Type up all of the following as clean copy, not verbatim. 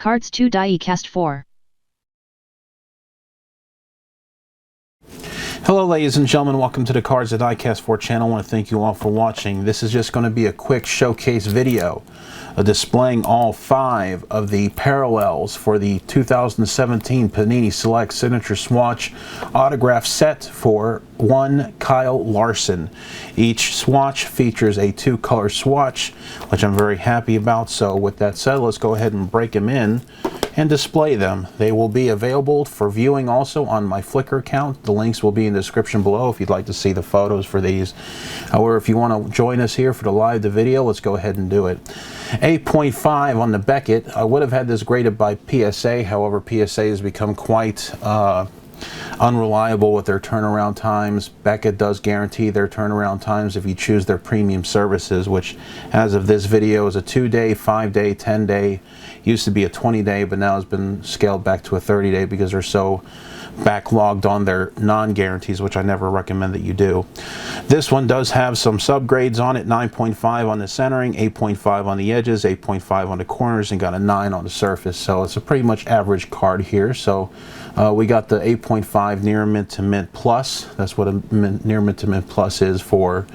CARDS2DIECAST4. Hello ladies and gentlemen, welcome to the CARDS2DIECAST4 channel. I want to thank you all for watching. This is just going to be a quick showcase video displaying all 5 of the parallels for the 2017 Panini Select Signature Swatch autograph set for one Kyle Larson. Each swatch features a 2-color swatch, which I'm very happy about. So with that said, let's go ahead and break them in and display them. They will be available for viewing also on my Flickr account. The links will be in the description below if you'd like to see the photos for these. However, if you want to join us here for the live video, let's go ahead and do it. 8.5 on the Beckett. I would have had this graded by PSA. However, PSA has become quite unreliable with their turnaround times. Beckett does guarantee their turnaround times if you choose their premium services, which as of this video is a 2-day, 5-day, 10-day. Used to be a 20-day, but now has been scaled back to a 30-day because they're so backlogged on their non-guarantees, which I never recommend that you do. This one does have some subgrades on it. 9.5 on the centering, 8.5 on the edges, 8.5 on the corners, and got a 9 on the surface. So it's a pretty much average card here. So we got the 8.5 near mint to mint plus. That's what a near mint to mint plus is for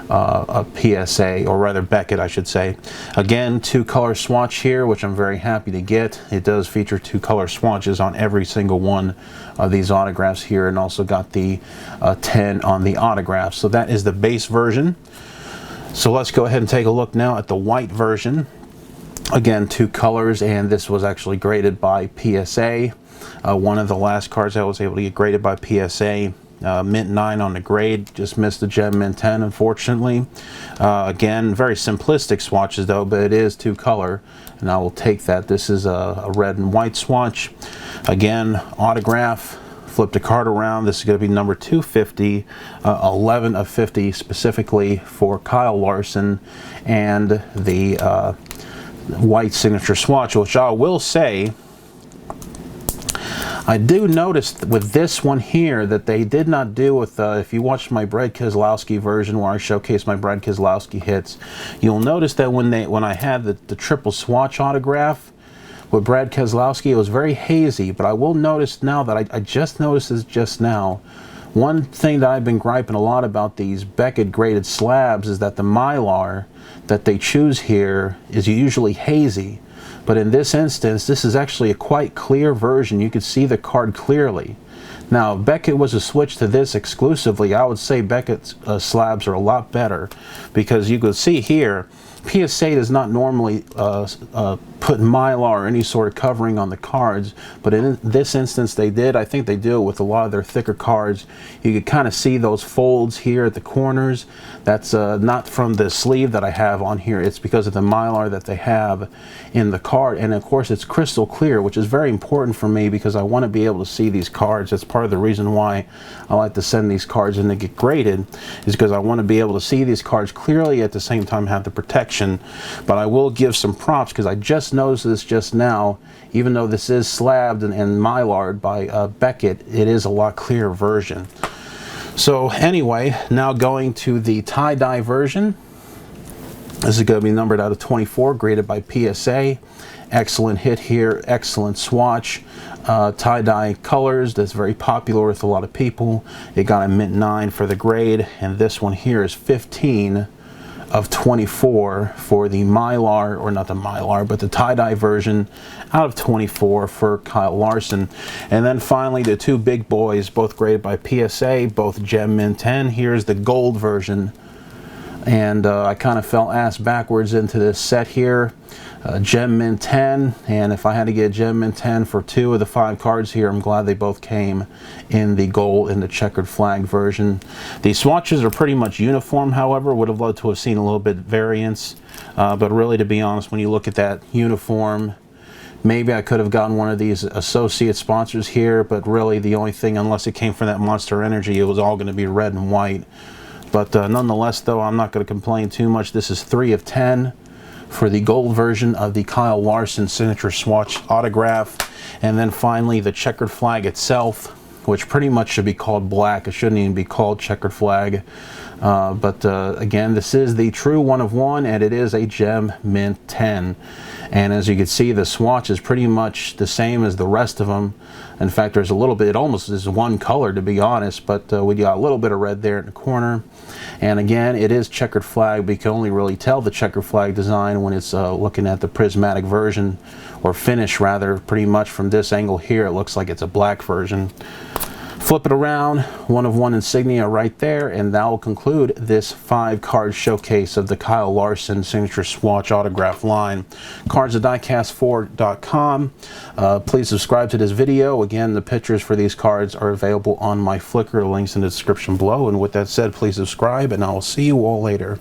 a PSA, or rather Beckett I should say. Again, 2-color swatch here, which I'm very happy to get. It does feature 2-color swatches on every single one of these autographs here, and also got the 10 on the autograph. So that is the base version. So let's go ahead and take a look now at the white version. Again, 2 colors, and this was actually graded by PSA. One of the last cards I was able to get graded by PSA. Mint 9 on the grade, just missed the gem mint 10 unfortunately. Again, very simplistic swatches though, but it is 2-color, and I will take that. This is a red and white swatch. Again, autograph. Flip the card around. This is going to be number 250, 11 of 50 specifically for Kyle Larson, and the white signature swatch, which I will say, I do notice with this one here that they did not do with, if you watched my Brad Keselowski version where I showcased my Brad Keselowski hits, you'll notice that when I had the triple swatch autograph with Brad Keselowski, it was very hazy. But I will notice now that I just noticed this just now. One thing that I've been griping a lot about these Beckett graded slabs is that the Mylar that they choose here is usually hazy. But in this instance, this is actually a quite clear version. You can see the card clearly. Now, if Beckett was to switch to this exclusively, I would say Beckett's slabs are a lot better, because you can see here, PSA does not normally put Mylar or any sort of covering on the cards, but in this instance they did. I think they do it with a lot of their thicker cards. You can kind of see those folds here at the corners. That's not from the sleeve that I have on here. It's because of the Mylar that they have in the card, and of course it's crystal clear, which is very important for me because I want to be able to see these cards. That's part of the reason why I like to send these cards in to get graded, is because I want to be able to see these cards clearly, at the same time have the protection. But I will give some props because I just noticed this just now. Even though this is slabbed and Mylar'd by Beckett, it is a lot clearer version. So anyway, now going to the tie-dye version. This is going to be numbered out of 24, graded by PSA. Excellent hit here, excellent swatch. Tie-dye colors, that's very popular with a lot of people. It got a mint 9 for the grade, and this one here is 15 of 24 for the Mylar, or not the Mylar, but the tie-dye version out of 24 for Kyle Larson. And then finally the 2 big boys, both graded by PSA, both gem mint 10. Here's the gold version, and I kind of fell ass backwards into this set here. Gem mint 10, and if I had to get gem mint 10 for 2 of the 5 cards here, I'm glad they both came in the gold in the checkered flag version. The swatches are pretty much uniform, however. Would have loved to have seen a little bit variance, but really, to be honest, when you look at that uniform, maybe I could have gotten one of these associate sponsors here, but really the only thing, unless it came from that Monster Energy, it was all going to be red and white. But nonetheless, though, I'm not going to complain too much. This is 3 of 10 for the gold version of the Kyle Larson Signature Swatch autograph. And then finally the checkered flag itself. which pretty much should be called black. It shouldn't even be called checkered flag. Again, this is the true 1 of 1, and it is a gem mint 10. And as you can see, the swatch is pretty much the same as the rest of them. In fact, there's a little bit, it almost is one color to be honest, but we got a little bit of red there in the corner. And again, it is checkered flag, but you can only really tell the checkered flag design when it's looking at the prismatic version, or finish rather. Pretty much from this angle here, it looks like it's a black version. Flip it around, 1 of 1 insignia right there, and that will conclude this 5-card showcase of the Kyle Larson Signature Swatch autograph line. CARDS2DIECAST4.com. Please subscribe to this video. Again, the pictures for these cards are available on my Flickr. Links in the description below. And with that said, please subscribe, and I will see you all later.